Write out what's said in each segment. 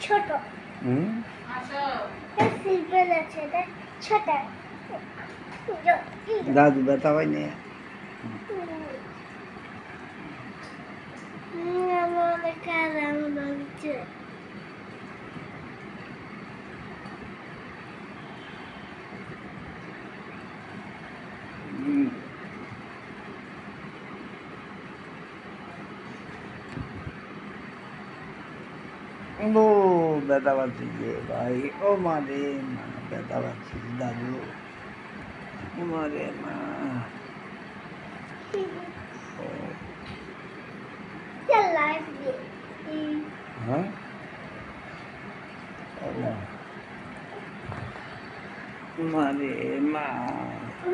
ছোট সিম্পল আছে এটা ছোট দাদু ব্যথা পাইনি আমার অনেক আরাম লাগছে ও ব্যথা পাচ্ছি যে ভাই ও মা রে মা ব্যথা পাচ্ছি দাদু ও মা রে মা লাইফ হ্যাঁ মা রে মা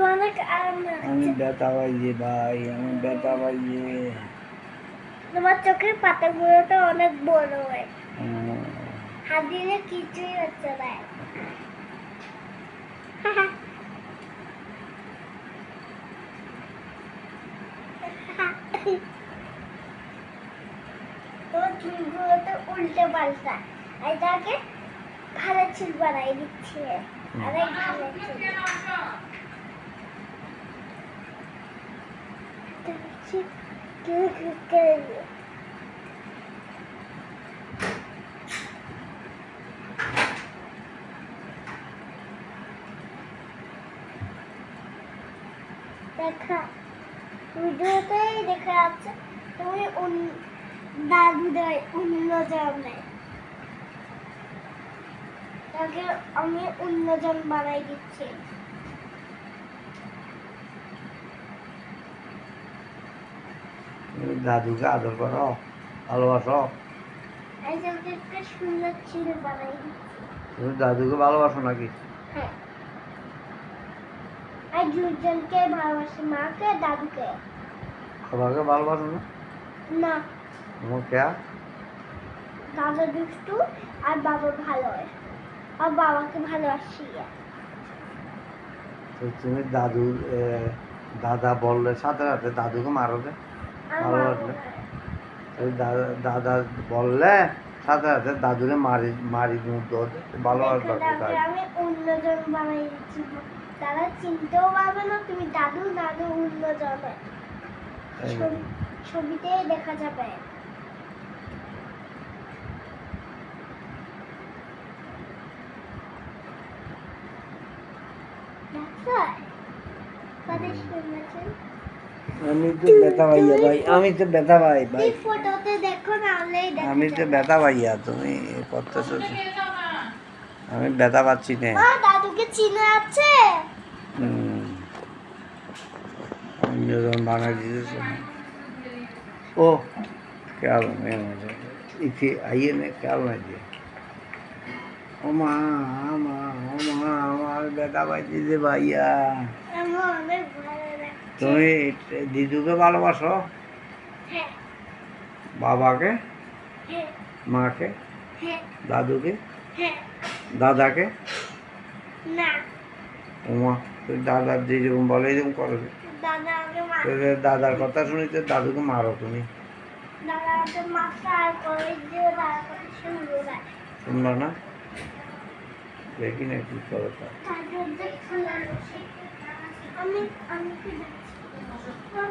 অনেক আরাম আমি লাগছে ব্যথা পাইছি ভাই আমি ব্যথা পাইছি তোমার চোখের পাতাগুলো তো অনেক বড় হয় হাত দিলে কিছুই হচ্ছে না তোমার চুলগুলো তো উল্টে পাল্টা এটাকে ভালো চুল বানাই দিচ্ছে অনেক ভালো চুল দেখা ভিডিওতেই দেখা যাচ্ছে তুমি দাদুদের অন্য জন্মে তাকে আমি অন্যজন বানাই দিচ্ছি তুমি দাদুকে আদর করো ভালোবাসো এই যে ওকে একটা সুন্দর চুল বানাই দিচ্ছি তুমি দাদুকে ভালোবাসো নাকি হ্যাঁ আর দুজনকে ভালোবাসি মাকে দাদুকে বাবাকে ভালোবাসো না না তোমার কে দাদা দুষ্টু আর বাবা ভালো আর বাবাকে ভালোবাসি তো তুমি দাদু দাদা বললে সাথে সাথে দাদুকে মারো যে আর ভালোবাসলে দাদা বললে সাথে সাথে দাদুকে মারি মারি ভালোবাসবে আমি অন্যজন বানাই দিচ্ছি তারা চিনতেও পারবে না তুমি দাদু দাদু অন্যজন ছবিতেই দেখা যাবে আমি তো ব্যথা পাইয়া ভাই আমি তো ব্যথা পাই ভাই ফটোতে দেখো না আমি তো ব্যথা পাইয়া তুমি করতেছো আমি ব্যথা পাচ্ছি না দাদুকে চিনে আছে যখন বানাই দিতেছে ও খেয়াল নেই ইथे आइए ने ख्याल नहीं दिया ও মা আমার ব্যথা পাইছি যে ভাইয়া আমার অনেক ভালো লাগছে তুমি দিদুকে ভালোবাসো হ্যাঁ বাবাকে হ্যাঁ মাকে হ্যাঁ দাদুকে হ্যাঁ দাদাকে না ওমা তুই দাদার যেরকম বলে এরকম করো দাদা আমাকে তোদের দাদার কথা শুনিতে দাদুকে মারো তুমি দাদা আমাকে মাথা আর করে দিয়ে দাদা কথা শুনবো না শুনলো না দেখি না কি করো তা আমি কি